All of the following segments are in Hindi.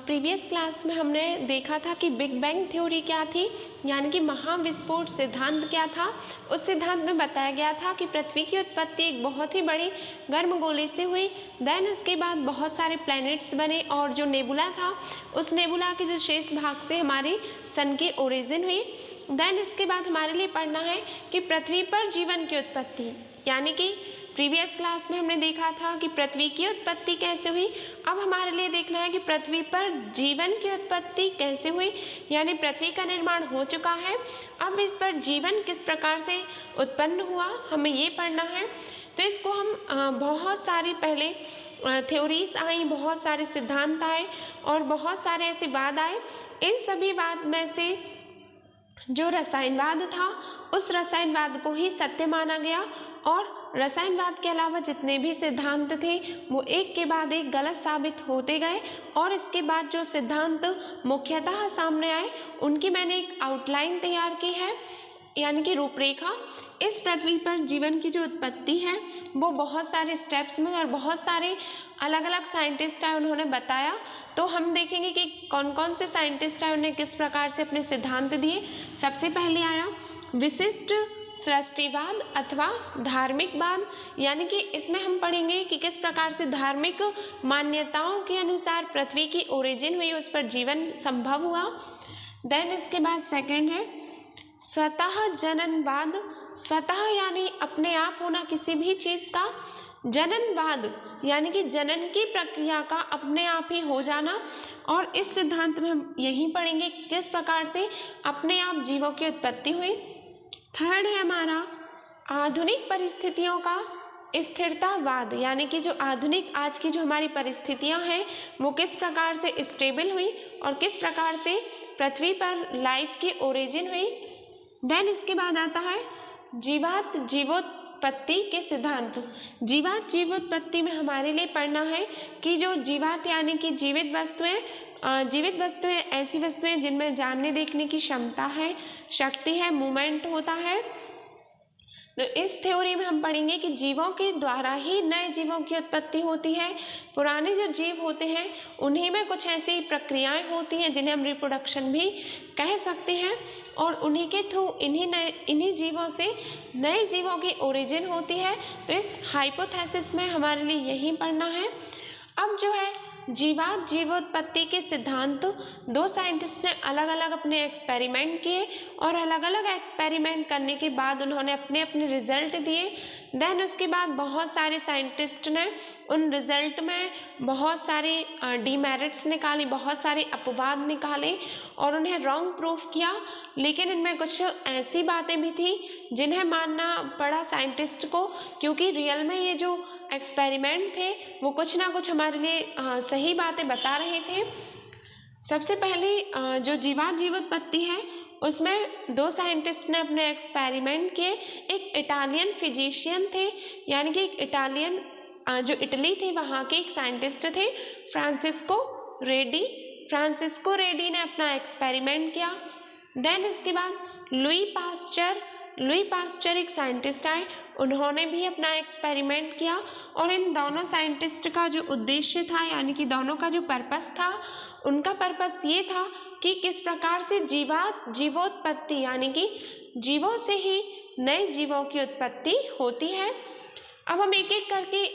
प्रीवियस क्लास में हमने देखा था कि बिग बैंग थ्योरी क्या थी, यानी कि महाविस्फोट सिद्धांत क्या था। उस सिद्धांत में बताया गया था कि पृथ्वी की उत्पत्ति एक बहुत ही बड़ी गर्म गोले से हुई। देन उसके बाद बहुत सारे प्लैनेट्स बने और जो नेबुला था उस नेबुला के जो शेष भाग से हमारी सन की ओरिजिन हुई। देन इसके बाद हमारे लिए पढ़ना है कि पृथ्वी पर जीवन की उत्पत्ति, यानी कि प्रीवियस क्लास में हमने देखा था कि पृथ्वी की उत्पत्ति कैसे हुई। अब हमारे लिए देखना है कि पृथ्वी पर जीवन की उत्पत्ति कैसे हुई, यानी पृथ्वी का निर्माण हो चुका है, अब इस पर जीवन किस प्रकार से उत्पन्न हुआ, हमें ये पढ़ना है। तो इसको हम बहुत सारी पहले थ्योरीज आई, बहुत सारे सिद्धांत आए और बहुत सारे ऐसे वाद आए। इन सभी वाद में से जो रसायनवाद था उस रसायनवाद को ही सत्य माना गया और रसायनवाद के अलावा जितने भी सिद्धांत थे वो एक के बाद एक गलत साबित होते गए और इसके बाद जो सिद्धांत मुख्यतः सामने आए उनकी मैंने एक आउटलाइन तैयार की है, यानी कि रूपरेखा। इस पृथ्वी पर जीवन की जो उत्पत्ति है वो बहुत सारे स्टेप्स में और बहुत सारे अलग अलग साइंटिस्ट आए, उन्होंने बताया। तो हम देखेंगे कि कौन कौन से साइंटिस्ट आए, उन्हें किस प्रकार से अपने सिद्धांत दिए। सबसे पहले आया विशिष्ट सृष्टिवाद अथवा धार्मिकवाद, यानी कि इसमें हम पढ़ेंगे कि किस प्रकार से धार्मिक मान्यताओं के अनुसार पृथ्वी की ओरिजिन हुई, उस पर जीवन संभव हुआ। देन इसके बाद सेकंड है स्वतः जननवाद। स्वतः यानी अपने आप होना किसी भी चीज़ का, जननवाद यानी कि जनन की प्रक्रिया का अपने आप ही हो जाना। और इस सिद्धांत में हम यही पढ़ेंगे किस प्रकार से अपने आप जीवों की उत्पत्ति हुई। थर्ड है हमारा आधुनिक परिस्थितियों का स्थिरतावाद, यानी कि जो आधुनिक आज की जो हमारी परिस्थितियां हैं वो किस प्रकार से स्टेबल हुई और किस प्रकार से पृथ्वी पर लाइफ की ओरिजिन हुई। देन इसके बाद आता है जीवात जीवोत्पत्ति के सिद्धांत। जीवात जीवोत्पत्ति में हमारे लिए पढ़ना है कि जो जीवात यानी कि जीवित वस्तुएं ऐसी वस्तुएं जिनमें जानने देखने की क्षमता है, शक्ति है, मूवमेंट होता है। तो इस थ्योरी में हम पढ़ेंगे कि जीवों के द्वारा ही नए जीवों की उत्पत्ति होती है। पुराने जो जीव होते हैं उन्हीं में कुछ ऐसी प्रक्रियाएं होती हैं जिन्हें हम रिप्रोडक्शन भी कह सकते हैं और उन्हीं के थ्रू इन्हीं जीवों से नए जीवों की ओरिजिन होती है। तो इस हाइपोथेसिस में हमारे लिए यही पढ़ना है। अब जो है जीवात जीवोत्पत्ति के सिद्धांत, दो साइंटिस्ट ने अलग अलग अपने एक्सपेरिमेंट किए और अलग अलग एक्सपेरिमेंट करने के बाद उन्होंने अपने अपने रिजल्ट दिए। देन उसके बाद बहुत सारे साइंटिस्ट ने उन रिजल्ट में बहुत सारे डीमेरिट्स निकाली, बहुत सारे अपवाद निकाले और उन्हें रॉन्ग प्रूफ किया। लेकिन इनमें कुछ ऐसी बातें भी थी जिन्हें मानना पड़ा साइंटिस्ट को, क्योंकि रियल में ये जो एक्सपेरिमेंट थे वो कुछ ना कुछ हमारे लिए सही बातें बता रहे थे। सबसे पहले जो जीवात जीवोत्पत्ति है उसमें दो साइंटिस्ट ने अपने एक्सपेरिमेंट किए। एक इटालियन फिजिशियन थे, यानी कि एक इटालियन जो इटली थी वहाँ के एक साइंटिस्ट थे फ्रांसिस्को रेडी ने अपना एक्सपेरिमेंट किया। देन इसके बाद लुई पास्चर एक साइंटिस्ट आए, उन्होंने भी अपना एक्सपेरिमेंट किया और इन दोनों साइंटिस्ट का जो उद्देश्य था, यानी कि दोनों का जो पर्पस था, उनका पर्पस ये था कि किस प्रकार से जीवोत्पत्ति यानी कि जीवों से ही नए जीवों की उत्पत्ति होती है। अब हम एक एक करके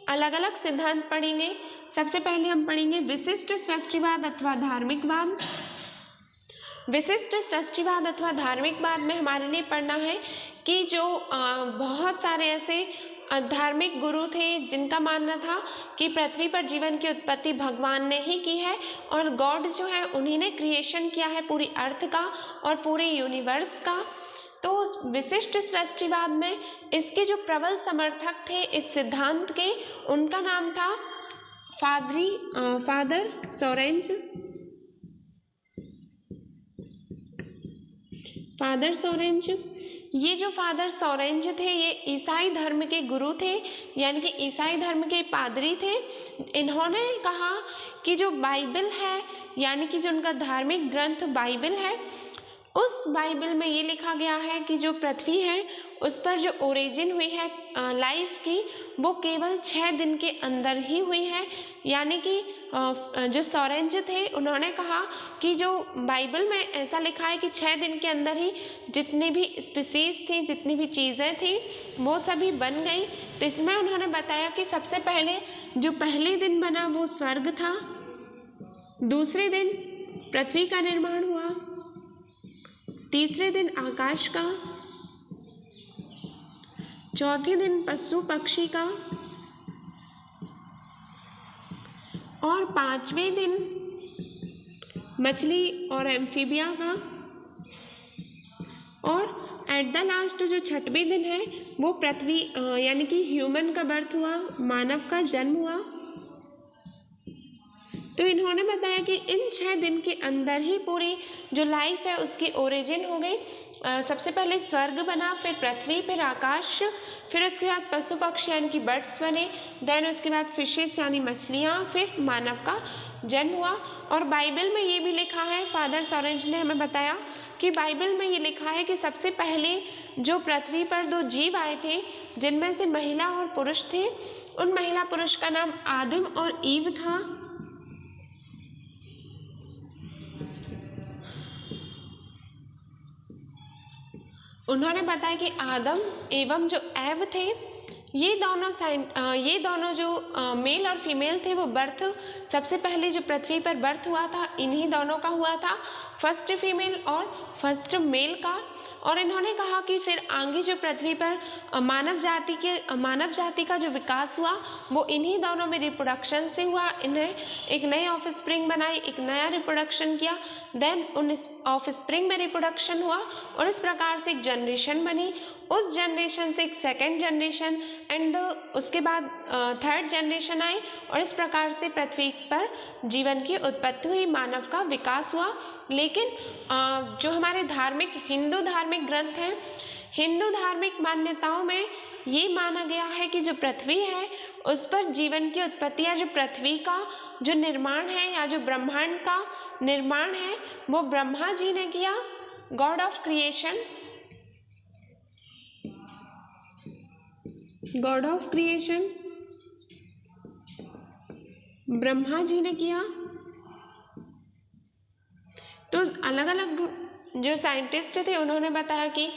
अलग अलग सिद्धांत पढ़ेंगे। सबसे पहले हम पढ़ेंगे विशिष्ट सृष्टिवाद अथवा धार्मिकवाद। विशिष्ट सृष्टिवाद अथवा धार्मिकवाद में हमारे लिए पढ़ना है कि जो बहुत सारे ऐसे धार्मिक गुरु थे जिनका मानना था कि पृथ्वी पर जीवन की उत्पत्ति भगवान ने ही की है और गॉड जो है उन्हीं ने क्रिएशन किया है पूरी अर्थ का और पूरे यूनिवर्स का। तो विशिष्ट सृष्टिवाद में इसके जो प्रबल समर्थक थे इस सिद्धांत के, उनका नाम था फादर सोरेंज। ये जो फादर सोरेंज थे ये ईसाई धर्म के गुरु थे, यानी कि ईसाई धर्म के पादरी थे। इन्होंने कहा कि जो बाइबल है, यानी कि जो उनका धार्मिक ग्रंथ बाइबल है, उस बाइबल में ये लिखा गया है कि जो पृथ्वी है उस पर जो ओरिजिन हुई है लाइफ की, वो केवल 6 दिन के अंदर ही हुई है। यानी कि जो सोरेंज थे उन्होंने कहा कि जो बाइबल में ऐसा लिखा है कि 6 दिन के अंदर ही जितनी भी स्पीसीज थी, जितनी भी चीज़ें थी, वो सभी बन गई। तो इसमें उन्होंने बताया कि सबसे पहले जो पहले दिन बना वो स्वर्ग था, दूसरे दिन पृथ्वी का निर्माण हुआ, तीसरे दिन आकाश का, चौथे दिन पशु पक्षी का, और 5वें दिन मछली और एम्फीबिया का, और एट द लास्ट जो 6वें दिन है वो पृथ्वी यानी कि ह्यूमन का बर्थ हुआ, मानव का जन्म हुआ। तो इन्होंने बताया कि इन 6 दिन के अंदर ही पूरी जो लाइफ है उसकी ओरिजिन हो गई। सबसे पहले स्वर्ग बना, फिर पृथ्वी, फिर आकाश, फिर उसके बाद पशु पक्षी यानी कि बर्ड्स बने, देन उसके बाद फिशेस यानी मछलियाँ, फिर मानव का जन्म हुआ। और बाइबल में ये भी लिखा है, फादर सोरेंज ने हमें बताया कि बाइबल में ये लिखा है कि सबसे पहले जो पृथ्वी पर 2 जीव आए थे जिनमें से महिला और पुरुष थे, उन महिला पुरुष का नाम आदम और ईव था। उन्होंने बताया कि आदम एवं जो एव थे, ये दोनों जो मेल और फीमेल थे वो बर्थ सबसे पहले जो पृथ्वी पर बर्थ हुआ था इन्हीं दोनों का हुआ था, फर्स्ट फीमेल और फर्स्ट मेल का। और इन्होंने कहा कि फिर आगे जो पृथ्वी पर मानव जाति का जो विकास हुआ वो इन्हीं दोनों में रिप्रोडक्शन से हुआ। इन्हें एक नई ऑफस्प्रिंग बनाई, एक नया रिप्रोडक्शन किया, देन उन ऑफस्प्रिंग में रिप्रोडक्शन हुआ और इस प्रकार से एक जनरेशन बनी। उस जनरेशन से एक सेकेंड जनरेशन एंड उसके बाद थर्ड जनरेशन आई और इस प्रकार से पृथ्वी पर जीवन की उत्पत्ति हुई, मानव का विकास हुआ। लेकिन जो हमारे हिंदू धार्मिक ग्रंथ हैं, हिंदू धार्मिक मान्यताओं में ये माना गया है कि जो पृथ्वी है उस पर जीवन की उत्पत्ति या जो पृथ्वी का जो निर्माण है या जो ब्रह्मांड का निर्माण है वो ब्रह्मा जी ने किया। God of creation, god of creation Brahma ji ने किया। तो अलग अलग जो साइंटिस्ट थे उन्होंने बताया कि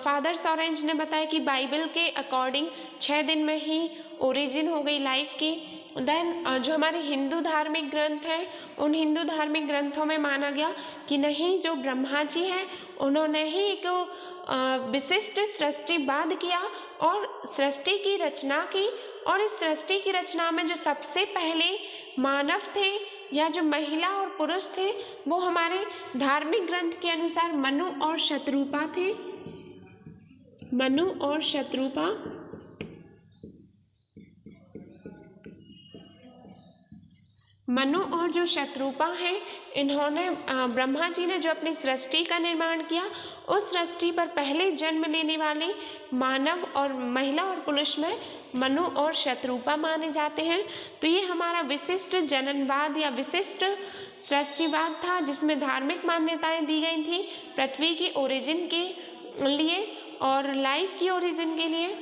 फादर सोरेंज ने बताया कि बाइबल के अकॉर्डिंग 6 दिन में ही ओरिजिन हो गई लाइफ की। देन जो हमारे हिंदू धार्मिक ग्रंथ हैं उन हिंदू धार्मिक ग्रंथों में माना गया कि नहीं, जो ब्रह्मा जी हैं उन्होंने ही एक विशिष्ट सृष्टिवाद किया और सृष्टि की रचना की। और इस सृष्टि की रचना में जो सबसे पहले मानव थे या जो महिला और पुरुष थे वो हमारे धार्मिक ग्रंथ के अनुसार मनु और शत्रुपा थे। मनु और शत्रुपा। मनु और जो शत्रुपा हैं इन्होंने ब्रह्मा जी ने जो अपनी सृष्टि का निर्माण किया उस सृष्टि पर पहले जन्म लेने वाले मानव और महिला और पुरुष में मनु और शत्रुपा माने जाते हैं। तो ये हमारा विशिष्ट जननवाद या विशिष्ट सृष्टिवाद था जिसमें धार्मिक मान्यताएं दी गई थी पृथ्वी की ओरिजिन के लिए और लाइफ की ओरिजिन के लिए।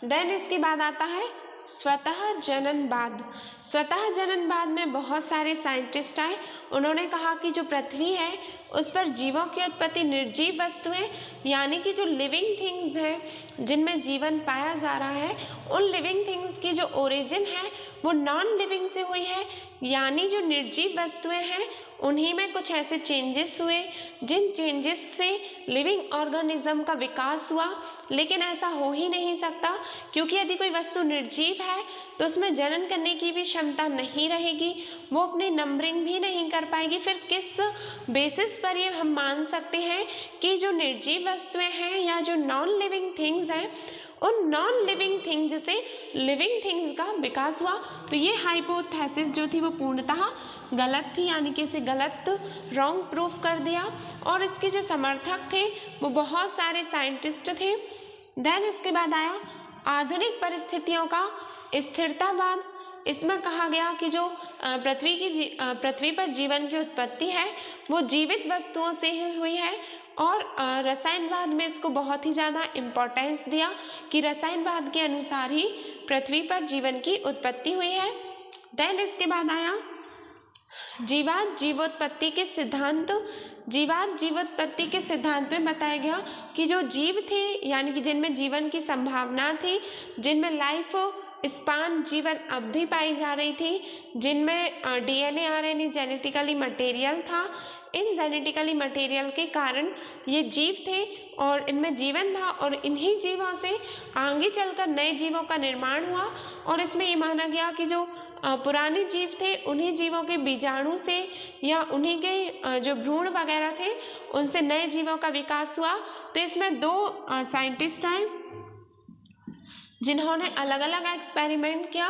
देन इसके बाद आता है स्वतः जननवाद। स्वतः जननवाद में बहुत सारे साइंटिस्ट आए, उन्होंने कहा कि जो पृथ्वी है उस पर जीवों की उत्पत्ति निर्जीव वस्तुएं यानी कि जो लिविंग थिंग्स हैं जिनमें जीवन पाया जा रहा है उन लिविंग थिंग्स की जो ओरिजिन है वो नॉन लिविंग से हुई है। यानी जो निर्जीव वस्तुएं हैं उन्हीं में कुछ ऐसे चेंजेस हुए जिन चेंजेस से लिविंग ऑर्गेनिज्म का विकास हुआ। लेकिन ऐसा हो ही नहीं सकता क्योंकि यदि कोई वस्तु निर्जीव है तो उसमें जनन करने की भी क्षमता नहीं रहेगी, वो अपनी नंबरिंग भी नहीं कर पाएगी। फिर किस बेसिस पर ये हम मान सकते हैं कि जो निर्जीव वस्तुएं हैं या जो नॉन लिविंग थिंग्स हैं उन नॉन लिविंग थिंग्स से लिविंग थिंग्स का विकास हुआ। तो ये हाइपोथेसिस जो थी वो पूर्णतः गलत थी, यानी कि इसे गलत रॉन्ग प्रूफ कर दिया और इसके जो समर्थक थे वो बहुत सारे साइंटिस्ट थे। देन इसके बाद आया आधुनिक परिस्थितियों का स्थिरतावाद इसमें कहा गया कि जो पृथ्वी पर जीवन की उत्पत्ति है वो जीवित वस्तुओं से ही हुई है, और रसायनवाद में इसको बहुत ही ज़्यादा इम्पोर्टेंस दिया कि रसायनवाद के अनुसार ही पृथ्वी पर जीवन की उत्पत्ति हुई है। देन इसके बाद आया जीवात जीवोत्पत्ति के सिद्धांत। जीवात जीवोत्पत्ति के सिद्धांत में बताया गया कि जो जीव थे यानी कि जिनमें जीवन की संभावना थी, जिनमें लाइफ स्पान जीवन अवधि पाई जा रही थी, जिनमें DNA RNA जेनेटिकली मटेरियल था, इन जेनेटिकली मटेरियल के कारण ये जीव थे और इनमें जीवन था, और इन्हीं जीवों से आगे चलकर नए जीवों का निर्माण हुआ। और इसमें ये माना गया कि जो पुराने जीव थे उन्हीं जीवों के बीजाणु से या उन्हीं के जो भ्रूण वगैरह थे उनसे नए जीवों का विकास हुआ। तो इसमें दो साइंटिस्ट हैं जिन्होंने अलग अलग एक्सपेरिमेंट किया।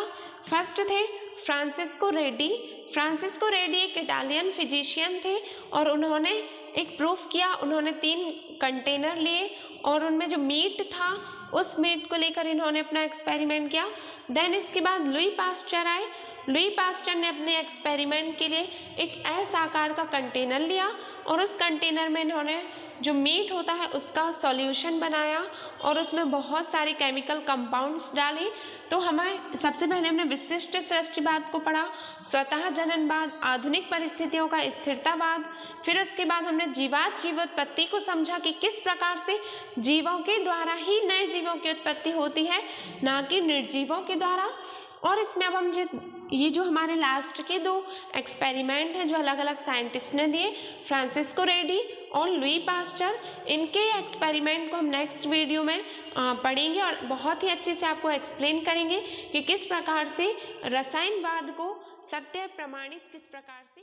फर्स्ट थे फ्रांसिस्को रेड्डी। फ्रांसिस्को रेड्डी एक इटालियन फिजिशियन थे और उन्होंने एक प्रूफ किया। उन्होंने 3 कंटेनर लिए और उनमें जो मीट था उस मीट को लेकर इन्होंने अपना एक्सपेरिमेंट किया। देन इसके बाद लुई पास्चर आए। लुई पास्चर ने अपने एक्सपेरिमेंट के लिए एक एस आकार का कंटेनर लिया और उस कंटेनर में इन्होंने जो मीट होता है उसका सॉल्यूशन बनाया और उसमें बहुत सारे केमिकल कंपाउंड्स डाले। तो हमें सबसे पहले हमने विशिष्ट सृष्टिवाद को पढ़ा, स्वतः जननवाद, आधुनिक परिस्थितियों का स्थिरतावाद। फिर उसके बाद हमने जीवात जीवोत्पत्ति को समझा कि किस प्रकार से जीवों के द्वारा ही नए जीवों की उत्पत्ति होती है, ना कि निर्जीवों के द्वारा। और इसमें अब हम ये जो हमारे लास्ट के 2 एक्सपेरिमेंट हैं जो अलग अलग साइंटिस्ट ने दिए, फ्रांसिस्को रेड्डी और लुई पास्चर, इनके एक्सपेरिमेंट को हम नेक्स्ट वीडियो में पढ़ेंगे और बहुत ही अच्छे से आपको एक्सप्लेन करेंगे कि किस प्रकार से रसायनवाद को सत्य प्रमाणित किस प्रकार से